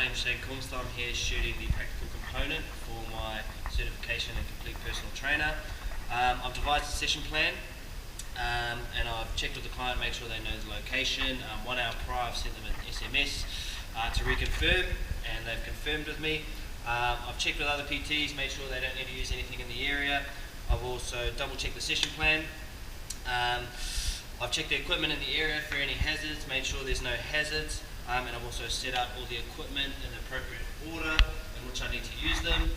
name's Shayne. I'm here shooting the practical component for my certification and complete personal trainer. I've devised a session plan and I've checked with the client, make sure they know the location. 1 hour prior I've sent them an SMS to reconfirm, and they've confirmed with me. I've checked with other PTs, made sure they don't need to use anything in the area. I've also double checked the session plan. I've checked the equipment in the area for any hazards, made sure there's no hazards, and I've also set up all the equipment in the appropriate order in which I need to use them,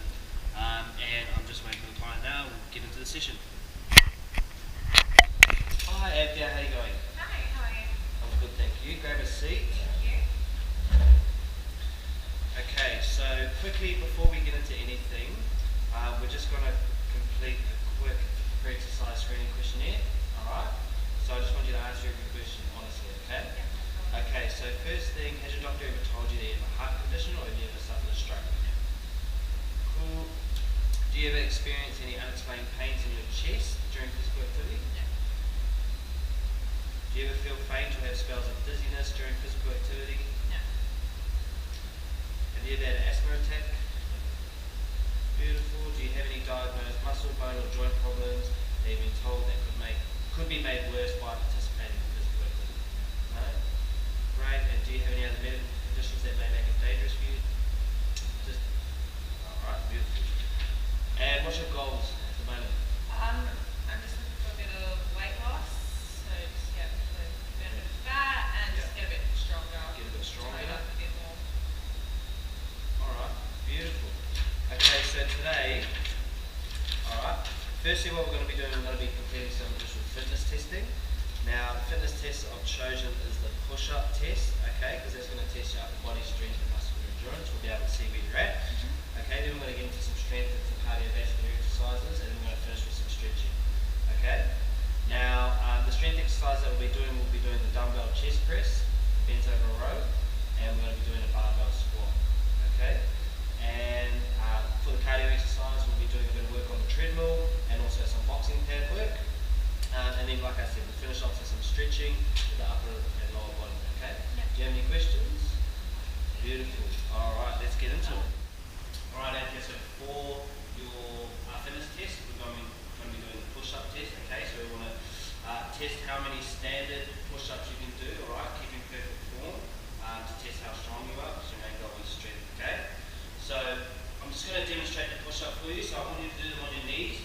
and I'm just waiting for the client now. We'll get into the session. Hi Abdia, how are you going? Hi, how are you? I'm good, thank you. Grab a seat. Thank you. Okay, so quickly before we get into anything, we're just going to complete a quick pre-exercise screening questionnaire, alright? So I just want you to answer every question honestly, okay? Yeah. Okay, so first thing, has your doctor ever told you that you have a heart condition or have you ever suffered a stroke? Cool. Do you ever experience any unexplained pains in your chest during physical activity? No. Do you ever feel faint or have spells of dizziness during physical activity? No. Have you ever had an asthma attack? Beautiful. Do you have any diagnosed muscle, bone or joint problems that you've been told that could be made worse by participating in physical activity? No? Great. And do you have any other medical conditions that may make it dangerous for you? Alright, beautiful. And what's your goals at the moment? I'm just looking for a bit of weight loss, so just burn a bit of fat and just get a bit stronger. Get a bit stronger. Tone up a bit more. Alright, beautiful. Okay, so today, alright, firstly what we're going to be doing, we're going to be completing some initial fitness testing. Now, the fitness test I've chosen is the push-up test, okay, because that's going to test your upper body strength and muscular endurance. We'll be able to see where you're at. Okay, then we're going to get into some strength and some cardiovascular exercises, and then we're going to finish with some stretching. Okay? Now, the strength exercise that we'll be doing the dumbbell chest press, bent over a row, and we're going to be doing a barbell squat. Okay? And for the cardio exercise, we'll be doing a bit of work on the treadmill and also some boxing pad work. And then, like I said, we'll finish off with some stretching with the upper and lower body. Okay? Yeah. Do you have any questions? Beautiful. All right, let's get into it. All right, okay, so for your fitness test, we're going to be doing the push-up test. Okay, so we want to test how many standard push-ups you can do. All right, keeping perfect form to test how strong you are. So your main goal is strength. Okay. So I'm just going to demonstrate the push-up for you. So I want you to do them on your knees.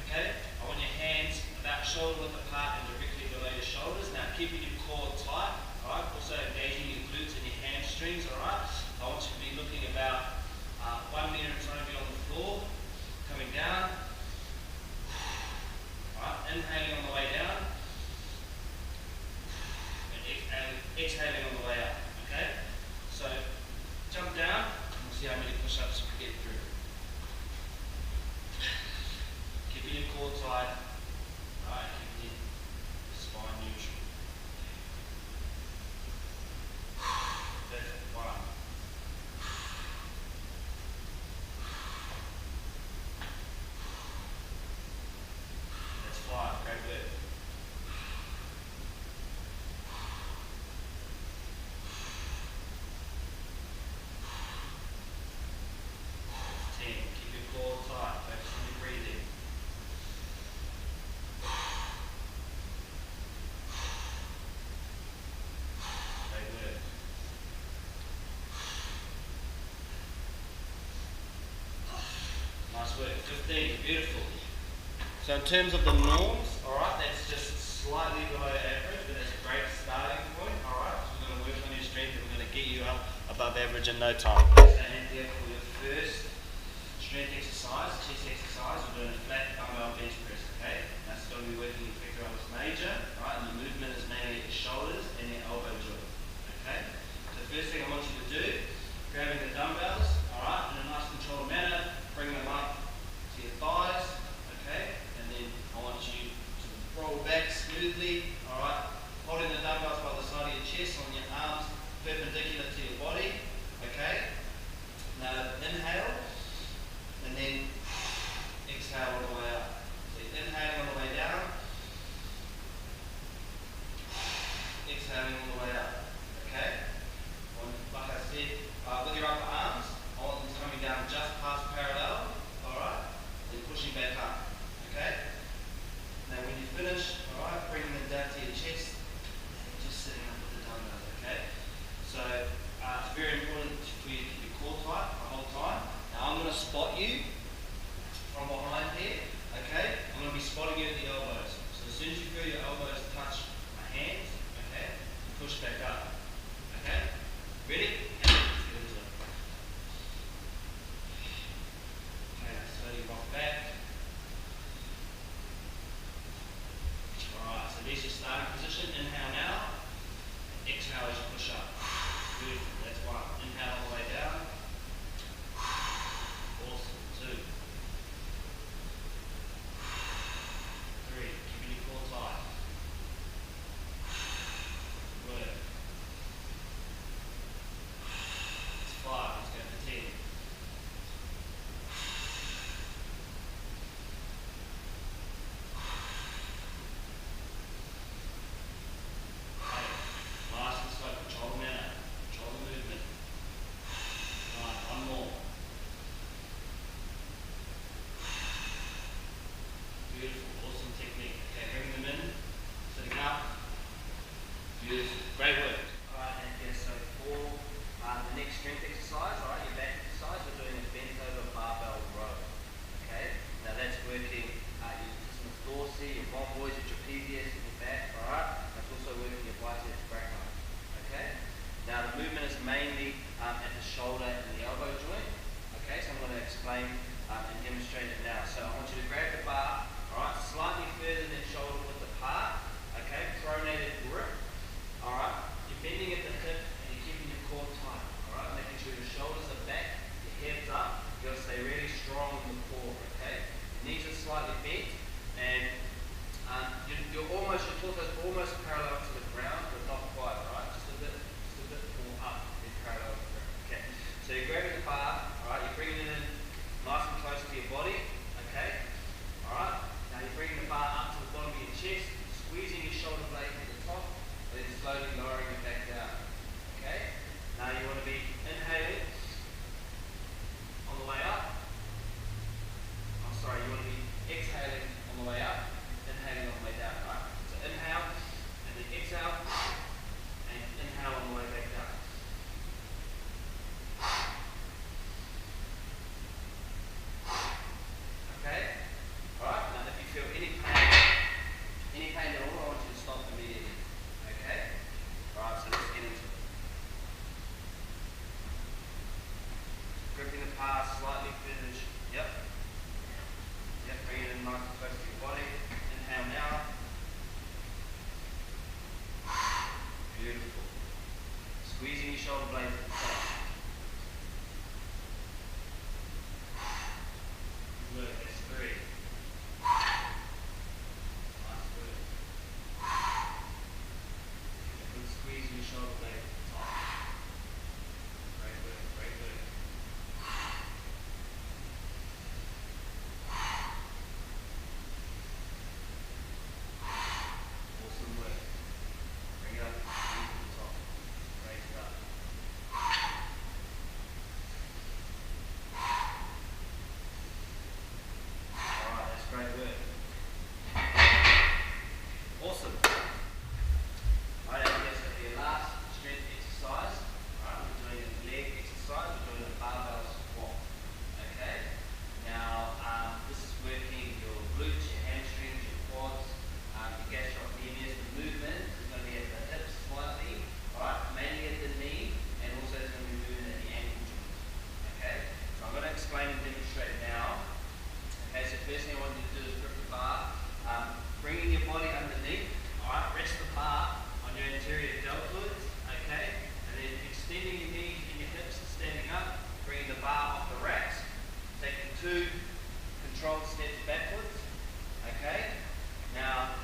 Okay. I want your hands about shoulder width apart and directly below your shoulders. Now keeping your core tight. All right. Also engaging your glutes and your hamstrings. All right. I want you to be looking about 1 meter in front of you on the floor, coming down. All right. Inhaling on the way down, and exhaling on the way up. Okay. So jump down. We'll see how many push-ups we can get through. Keeping your core tight. Alright, keeping your spine neutral. Perfect. 1. That's 5. Great work. 10. Keep your core tight. Focus on your breathing. 15, beautiful. So in terms of the norms, alright, that's just slightly below average, but that's a great starting point, alright? So we're going to work on your strength and we're going to get you up above average in no time. And here for your first strength exercise, chest exercise, we're doing a flat dumbbell bench press, okay? That's going to be working your pectoralis major, right? And the movement is mainly at your shoulders and your elbow joint, okay? So the first thing I want you to do, grabbing the dumbbells, alright, in a nice controlled manner, bring them up to your thighs, okay, and then I want you to roll back smoothly, alright, holding the dumbbells by the side of your chest on your arms perpendicular to your body, okay. Now inhale, and then exhale all the way up. So you're inhaling all the way down, exhaling all the way up, okay. Like I said, with your upper arm, at the shoulder and the elbow joint. Okay, so I'm going to explain and demonstrate it now. So I want you to grab the bar, alright, slightly further than shoulder width apart, okay, pronated grip, alright, you're bending at the hip and you're keeping your core tight, alright, making sure your shoulders are back, your head's up, you've got to stay really strong in the core, okay, your knees are slightly bent, and your torso's almost parallel to the ground, but not quite, alright, just a bit more up than parallel to the ground, okay, so you're grabbing the bar, alright, you're bringing it in nice and close to your body, okay? Alright, now you're bringing the bar up to the bottom of your chest, squeezing your shoulder blade to the top, and then slowly lowering it back down, okay? Now you want to be inhaling on the way up. You want to be exhaling on the way up, inhaling on the way down, right? So inhale, and then exhale, and inhale on the way back down. Okay? Alright, now if you feel any pain at all, I want you to stop immediately. Okay? Alright, so let's get into it. Gripping the bar slightly further. Yep. Yep, bring it in nice and close to your body. Inhale now. Beautiful. Squeezing your shoulder blades at the top. Good work, that's 3. Nice work. Good squeeze your shoulder blade at the top. Great work, great work. Awesome work. Bring it up, squeeze at the top. Great stuff. Alright, that's great work. Awesome. Alright, that's going to be your last strength exercise. Alright, we're doing a leg exercise, we're doing a barbell squat. Okay? Now, this is working your glutes, your hamstrings, your quads, your gastrocnemius. The movement is going to be at the hips slightly, alright, mainly at the knee, and also it's going to be moving at the ankle joint. Okay? So I'm going to explain and demonstrate now. Okay, so first thing I want you to do is grip the bar, bringing your body underneath, alright, rest the bar on your anterior deltoids, okay, and then extending your knees and your hips and standing up, bringing the bar off the racks, taking 2 controlled steps backwards, okay. Now,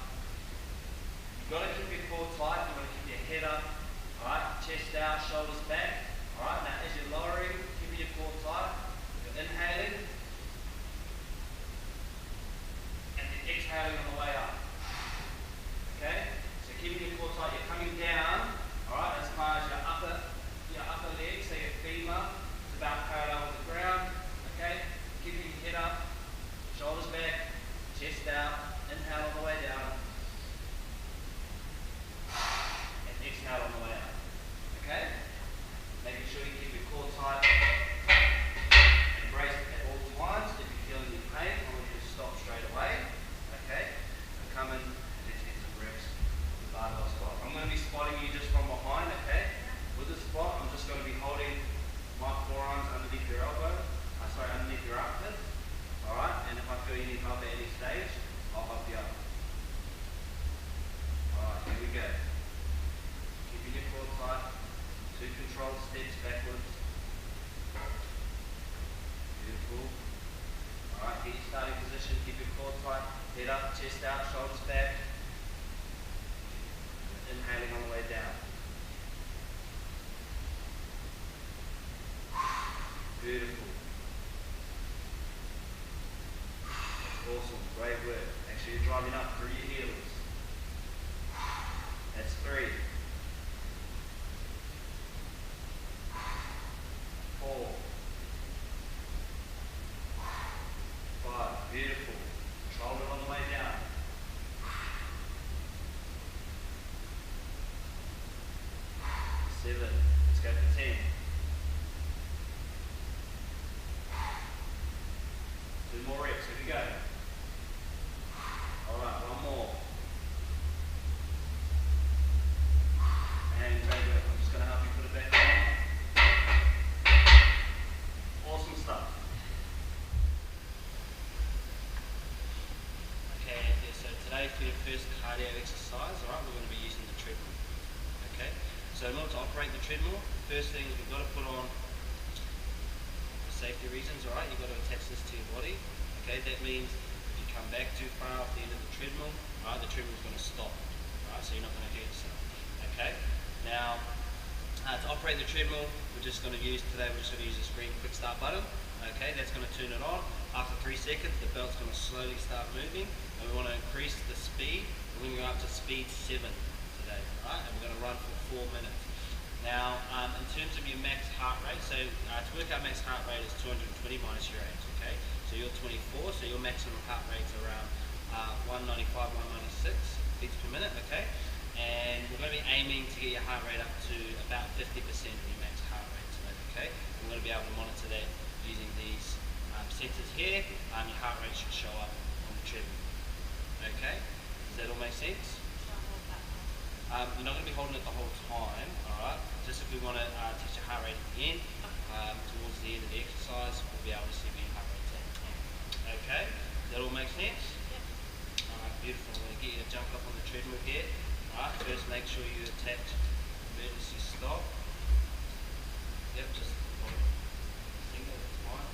you've got to keep your core tight, you've got to keep your head up, alright, chest out, shoulders back, alright. Now as you're lowering, keeping your core tight, you're inhaling, and then exhaling on the way up, okay. So keeping your core tight, you're coming down, alright, as far as your upper leg, so your femur is about parallel with the ground, okay. Keeping your head up, shoulders back, chest out, inhale on the way down, and exhale on the way up, okay? Making sure you keep your core tight and brace at all times. If you feel any pain, I want you to stop straight away, okay? So come in and let's get some reps with the barbell squat. I'm going to be spotting you just from behind, okay? With the spot, I'm just going to be holding my forearms underneath your underneath your armpit, alright? And if I feel you need help at any stage, I'll help you up. Alright, here we go. Keeping your core tight, 2 controlled steps backwards. Beautiful. Alright, get your starting position, keep your core tight, head up, chest out, shoulders back. Inhaling on the way down. Beautiful. Awesome, great work. Actually, you're driving up through your heels. That's 3. 4. 5. Beautiful. Control it on the way down. 7. Let's go for 10. 2 more reps. Here we go. Alright, 1 more. And great work. I'm just going to help you put it back on. the treadmill, first thing is we've got to put on, for safety reasons, alright, you've got to attach this to your body. Okay, that means if you come back too far off the end of the treadmill, alright, the treadmill's going to stop. Alright, so you're not going to hurt yourself. Okay, now to operate the treadmill, we're just going to use the screen quick start button. Okay, that's going to turn it on. After 3 seconds, the belt's going to slowly start moving, and we want to increase the speed. We're going to go up to speed 7 today, alright, and we're going to run for 4 minutes. Now, in terms of your max heart rate, so to work out max heart rate is 220 minus your age, okay? So you're 24, so your maximum heart rate's around 195, 196 beats per minute, okay? And we're going to be aiming to get your heart rate up to about 50% of your max heart rate today, okay? And we're going to be able to monitor that using these sensors here. Your heart rate should show up on the treadmill, okay? Does that all make sense? You're not going to be holding it the whole time, alright? Just if we want to test your heart rate at the end, towards the end of the exercise, we'll be able to see where your heart rate's at. Okay? Does that all make sense? Yep. Alright, beautiful. I'm going to get you to jump up on the treadmill here. Alright, first make sure you attach emergency stop. Yep, just single, that's fine.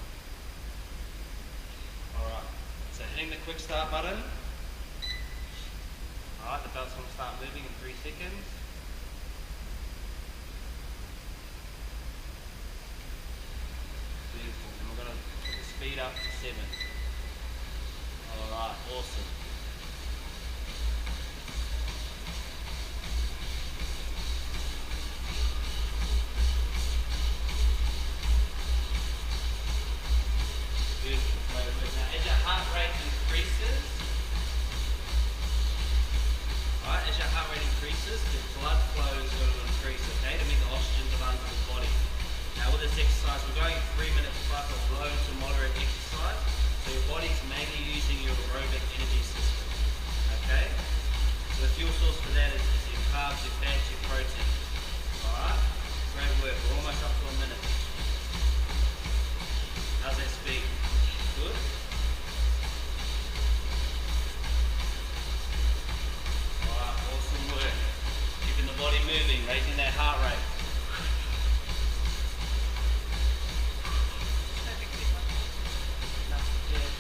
Alright, so hitting the quick start button. Alright, the belt's going to start moving in 3 seconds. Beautiful. And we're going to put the speed up to 7. Alright, awesome. Beautiful. Now, as your heart rate increases, alright, as your heart rate increases, the blood flow is going to increase, okay, to meet the oxygen demand of the body. Now with this exercise, we're going 3 minutes plus of low to moderate exercise, so your body's mainly using your aerobic energy system, okay? So the fuel source for that is your carbs, your fats, your protein. Alright, great work, we're almost up to a minute. How's that speed? Good? Awesome work. Keeping the body moving, raising that heart rate.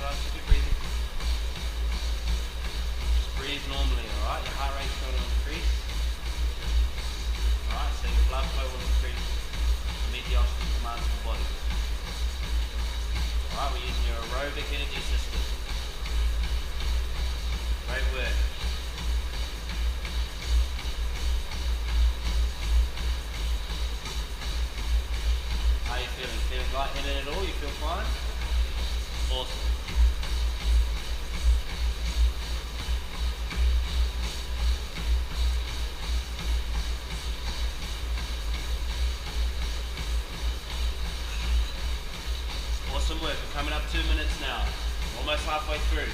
Keep breathing. Just breathe normally, alright? Your heart rate's going to increase. Alright, so your blood flow will increase to meet the oxygen demands of the body. Alright, we're using your aerobic energy system. Great work. How are you feeling? Feeling lightheaded at all? You feel fine? Awesome. Awesome work. We're coming up 2 minutes now. Almost halfway through.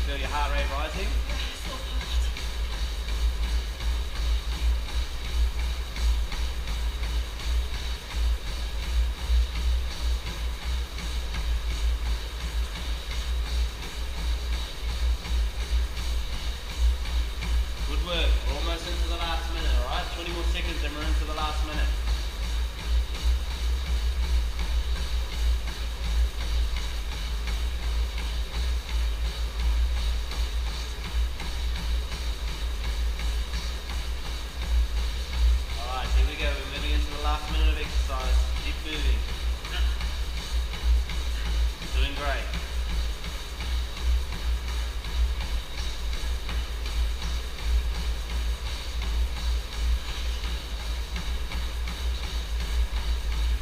Feel your heart rate rising? Good work. We're almost into the last minute, alright? 20 more seconds and we're into the last minute. Last minute of exercise. Keep moving. Doing great.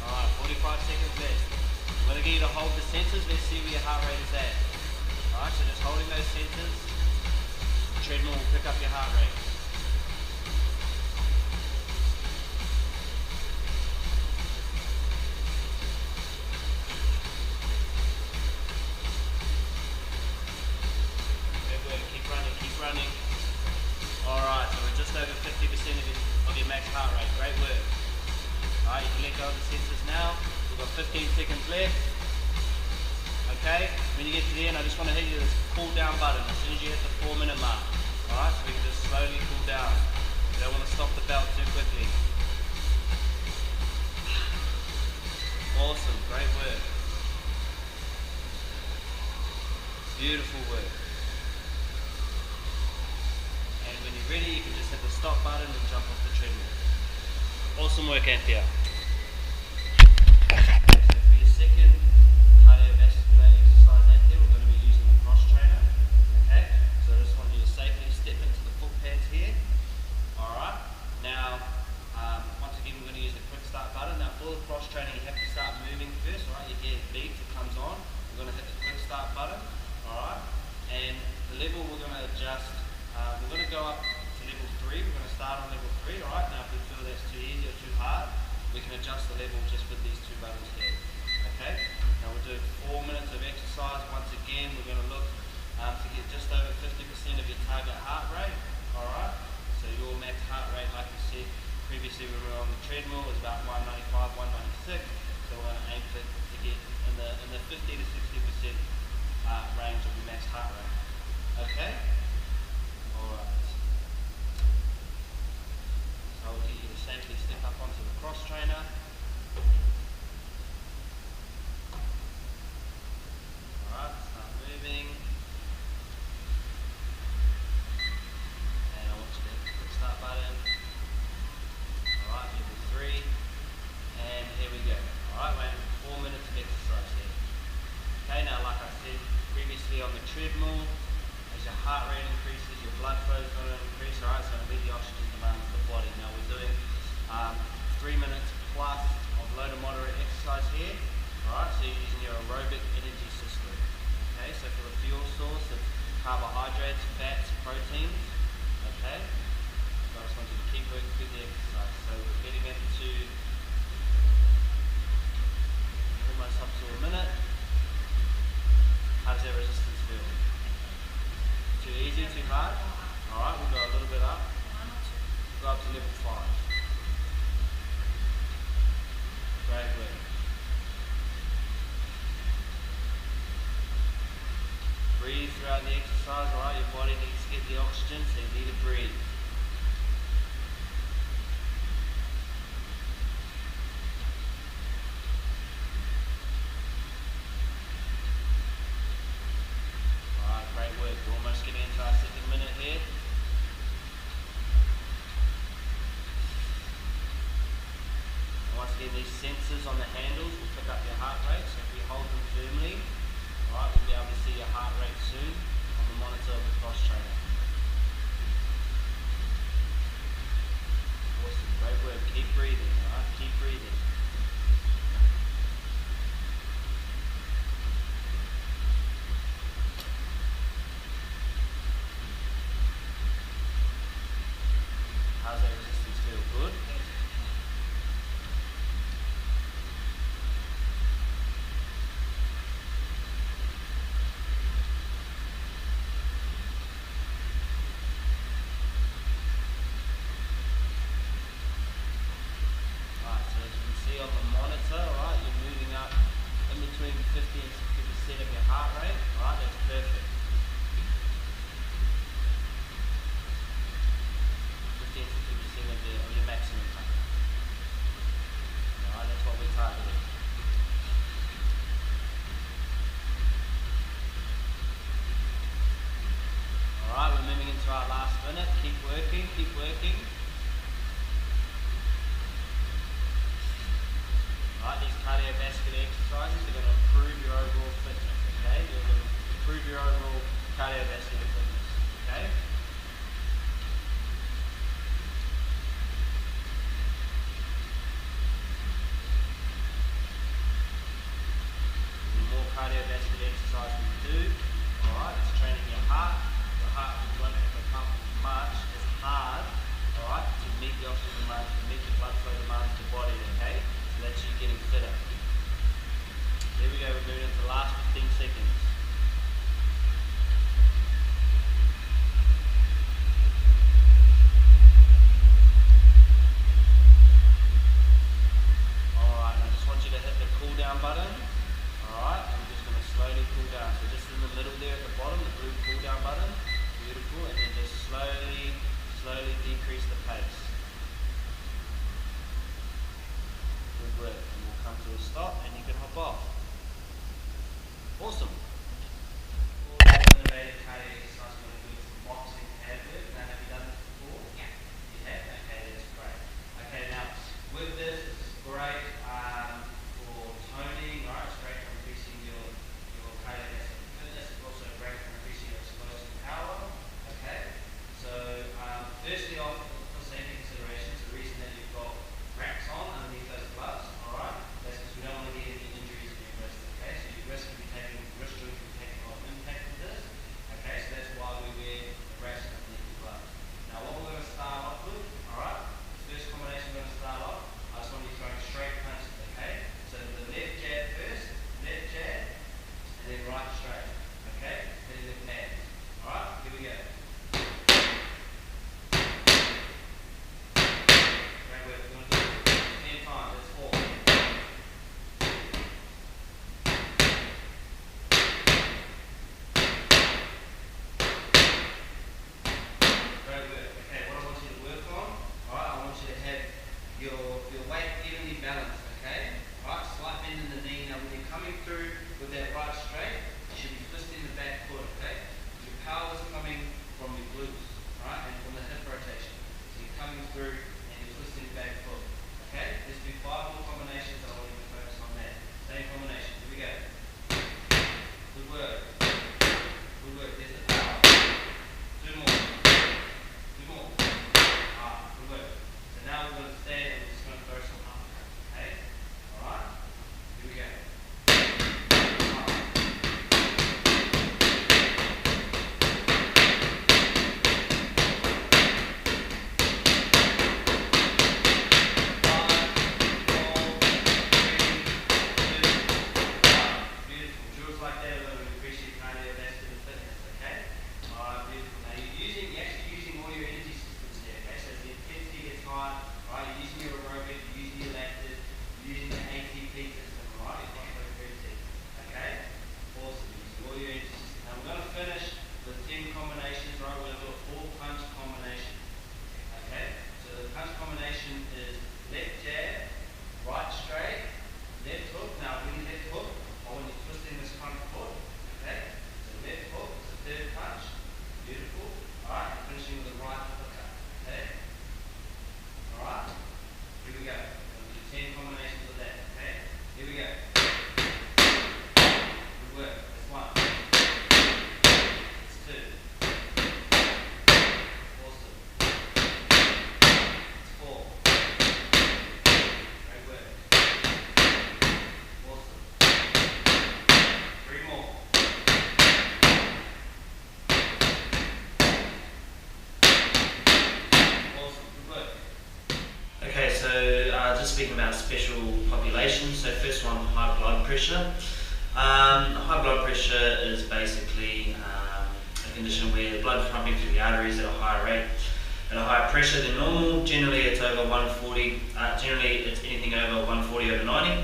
Alright, 45 seconds left. I'm going to get you to hold the sensors. Let's see where your heart rate is at. Alright, so just holding those sensors. The treadmill will pick up your heart rate. 5, let go of the sensors now. We've got 15 seconds left. Okay, when you get to the end, I just want to hit you this cool down button as soon as you hit the 4-minute mark. Alright, so we can just slowly cool down. You don't want to stop the belt too quickly. Awesome, great work. Beautiful work. And when you're ready, you can just hit the stop button and jump off the treadmill. Awesome work, Anthea. So for your second cardiovascular exercise, Anthea, we're going to be using the cross trainer. Okay, so I just want you to safely step into the foot pads here. Alright, now once again we're going to use the quick start button. Now for the cross training you have to start moving first, alright, you hear it beep, it comes on. We're going to hit the quick start button, alright, and the level we're going to adjust, we're going to go up to level 3, we're going to start on level 3, alright. Now if we feel that's too easy or too hard, we can adjust the level just with these two buttons here, okay. Now we'll do 4 minutes of exercise. Once again we're going to look to get just over 50% of your target heart rate, alright. So your max heart rate, like we said previously when we were on the treadmill, was about 195, 196. So we're going to aim to get in the 50 to 60% range of your max heart rate. Okay? Alright. So I'll get you to safely step up onto the cross trainer. Alright, start moving. Start button. Alright, level 3. And here we go. Alright, we're in 4 minutes of exercise here. Okay, now like I said previously on the treadmill, as your heart rate increases, your blood flow is going to increase. Alright, so it'll be the oxygen demand of the body. Now we're doing 3 minutes plus of low to moderate exercise here. Alright, so you're using your aerobic energy system. Okay, so for the fuel source, it's carbohydrates, fats, proteins. Okay. I just want you to keep working through the exercise. So we're getting into almost up to a minute. How does that resistance feel? Too easy, too hard? Alright, we'll go a little bit up. Go up to level 5. Great work. Breathe throughout the exercise, alright? Your body needs to get the oxygen, so you need to breathe. We're almost getting into our second minute here. And once again, these sensors on the handles will pick up your heart rate, so if we hold them firmly, alright, we'll be able to see your heart rate soon on the monitor of the cross trainer. Awesome, great work. Keep breathing, alright, keep breathing. How's that resistance feel? Good? Alright, so as you can see on the monitor, alright, you're moving up in between 50 and 60% of your heart rate. Alright, that's perfect. 50 and 60% of your maximum time. Alright, that's what we're targeting. Alright, we're moving into our last minute. Keep working, keep working. Alright, these cardiovascular exercises are going to improve your overall fitness, okay? You're going to improve your overall cardiovascular fitness, okay? The more cardiovascular exercise we do, alright, it's training your heart. Your heart won't become much as hard, alright, to meet the oxygen demands, to meet the blood flow demands of the body, okay? So that's you getting fitter. There we go, we're moving into the last 15 seconds. down button. Alright, I'm just going to slowly pull down. So just in the middle there at the bottom, the blue pull down button. Beautiful. And then just slowly decrease the pace. Good work. And we'll come to a stop and you can hop off. Awesome. All that innovative cardio exercise we're going to do is boxing ab work. Now, have you done this before? Yeah. You have? Okay, that's great. Okay, now with this, it's great for toning, right? It's great for increasing your cardiovascular fitness. It's also great for increasing your explosive power. Okay, so firstly off, for safety considerations, the reason that you've got racks on underneath those gloves, alright, that's because we don't want to get any injuries in your wrist, okay? So your wrist joint can be taking a lot of impact with this, okay? So that's why we wear the racks underneath the gloves. Now what we're going to start off with, alright, the first combination we're going to start off, I just want you throwing straight punches, okay? So the left jab first, left jab, and then right straight, okay? Hitting the pads, alright? Here we go. Great work. We're going to do it 10 times. That's 4. Great work. Okay, what I want you to work on, alright, I want you to have your weight evenly balanced, okay? Alright, slight bend in the knee. Now when you're coming through with that right straight, you should be twisting the back foot, okay? Your power is coming from your glutes, alright, and from the hip rotation. So you're coming through and you're twisting the back foot. Okay, let's do 5 more combinations. I want you to focus on that. Same combination. Here we go. Good work. Good work. There's the power. 2 more. 2 more. Good work. So now we're going to stand and we're just going to throw some uppercuts. Okay? Alright? Here we go. Just speaking about special populations, so first one, high blood pressure. High blood pressure is basically a condition where the blood is pumping through the arteries at a higher rate, at a higher pressure than normal. Generally it's over 140, generally it's anything over 140 over 90.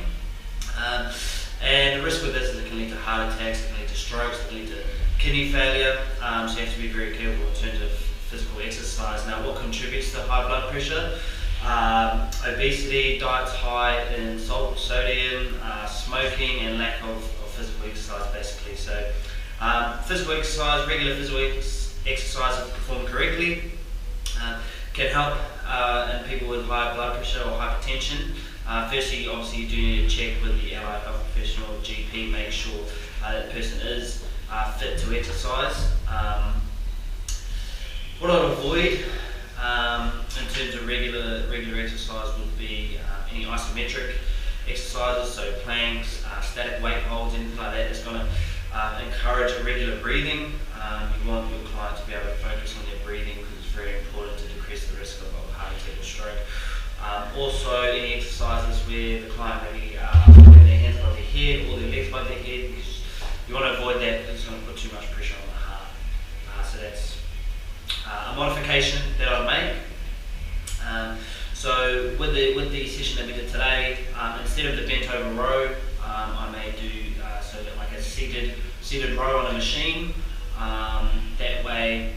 And the risk with this is it can lead to heart attacks, it can lead to strokes, it can lead to kidney failure, so you have to be very careful in terms of physical exercise. Now what contributes to high blood pressure? Obesity, diets high in salt, sodium, smoking, and lack of physical exercise basically. So physical exercise, regular physical exercise if performed correctly can help in people with high blood pressure or hypertension. Firstly, obviously you do need to check with the allied health professional or GP, make sure that the person is fit to exercise. What I'd avoid in terms of regular exercise would be any isometric exercises, so planks, static weight holds, anything like that that's going to encourage irregular breathing. You want your client to be able to focus on their breathing because it's very important to decrease the risk of heart attack or stroke. Also, any exercises where the client maybe putting their hands above their head or their legs above their head, because you want to avoid that because it's going to put too much pressure on the heart. So that's a modification that I'd make. So with the session that we did today, instead of the bent over row, seated row on a machine. That way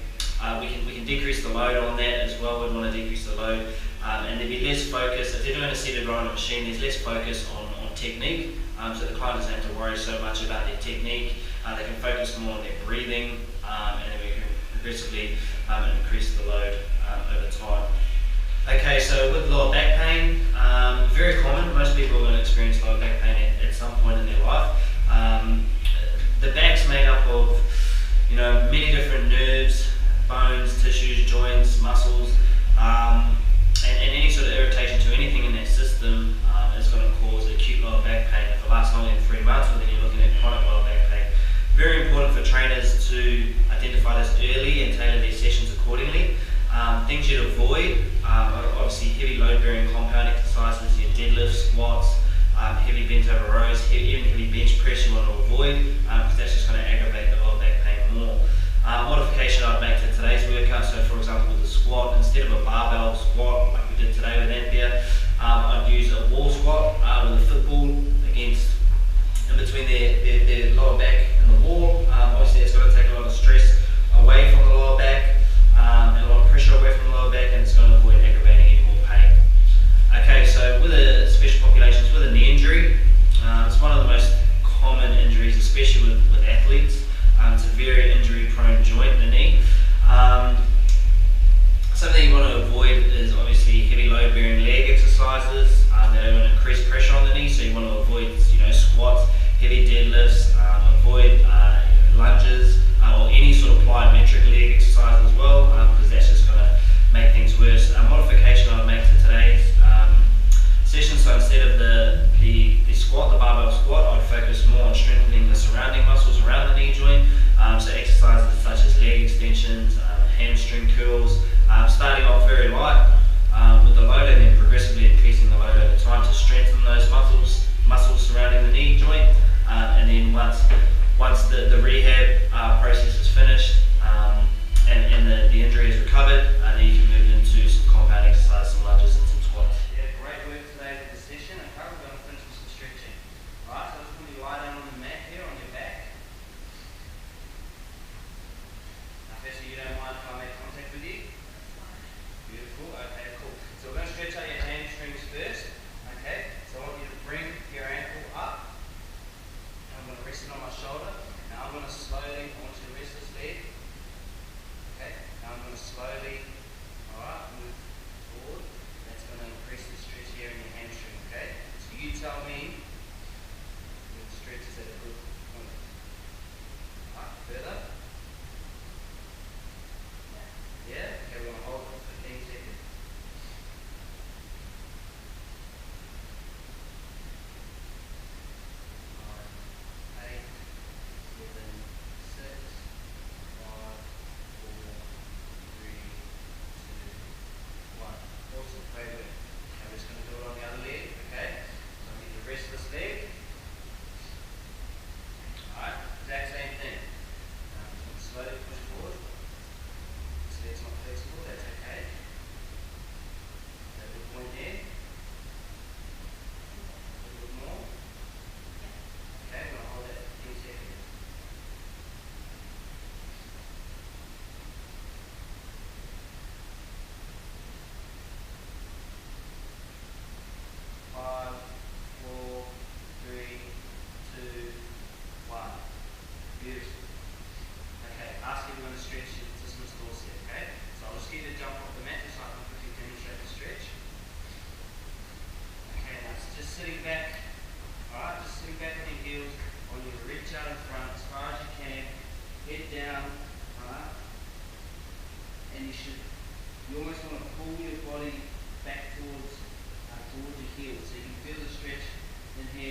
we can decrease the load on that as well. We'd want to decrease the load, and there'd be less focus. If they're doing a seated row on a machine, there's less focus on technique, so the client doesn't have to worry so much about their technique. They can focus more on their breathing, and then we can progressively increase the load over time. Okay, so with lower back pain, very common. Most people are going to experience lower back pain at some point in their life. The back's made up of, many different nerves, bones, tissues, joints, muscles, and any sort of irritation to anything in that system is going to cause acute lower back pain. If it lasts longer than 3 months, well, then you're looking at chronic lower back pain. Very important for trainers to identify this early and tailor their sessions accordingly. Things you'd avoid, obviously heavy load-bearing compound exercises, your deadlifts, squats, heavy bent over rows, even heavy bench press you want to avoid, because that's just going to aggravate the lower back pain more. Modification I'd make to today's workout, so for example with the squat, instead of a barbell squat like we did today with Anthea, I'd use a wall squat with a football against, in between their lower back and the wall. Obviously it's going to take a lot of stress away from the lower back, and a lot of pressure away from the lower back, and it's going to avoid aggravating any more pain. Okay, so with special populations with a knee injury, it's one of the most common injuries, especially with athletes. It's a very injury-prone joint, the knee. Something you want to avoid is obviously heavy load-bearing leg exercises that are going to increase pressure on the knee. So you want to avoid, squats, heavy deadlifts, avoid lunges, or any sort of plyometric leg exercise as well, because that's just going to make things worse. Modification I'd make to today's session, so instead of the squat, the barbell squat, I'd focus more on strengthening the surrounding muscles around the knee joint. So exercises such as leg extensions, hamstring curls, starting off very light with the load and then progressively increasing the load over time to strengthen those muscles surrounding the knee joint. And then once the rehab process is finished and the injury is recovered, then you can move into some compound exercise, some lunges and some squats. Yeah, great work today with the session. Okay, we're going to finish with some stretching. Alright, so just put you lie down on the mat here on your back. Now, firstly, you don't mind if I make contact with you? Beautiful, okay, cool. So we're going to stretch out your hamstrings first. Okay, so I want you to bring your ankle up. I'm going to rest it on my shoulder. Now I'm going to slowly, I want you to rest this leg. Okay, now I'm going to slowly, alright, move forward. That's going to increase the stretch here in your hamstring, okay? So you tell me if the stretch is at a good point. Alright, further. Yeah? Okay, we're going to hold for 15 seconds. 9, 8, 7, 6, 5, 4, 3, 2, 1. Awesome, great work. Now we're just going to do it on the other leg, okay? So I need to rest this leg. Alright, exact same thing. Now I'm just going to slowly push forward. This leg's not flexible, that's okay. Is that a good point there? A little bit more. Okay, I'm going to hold that for 15 seconds. 5, 4, 3, 2, 1. Beautiful. Okay, ask everyone to stretch your latissimus dorsi, okay? So I'll just get you to jump off the mat just so I can quickly demonstrate the stretch. Okay, now it's just sitting back, alright, just sitting back on your heels. I want you to reach out in front as far as you can, head down, alright? And you almost want to pull your body back towards your heels, so you can feel the stretch in here.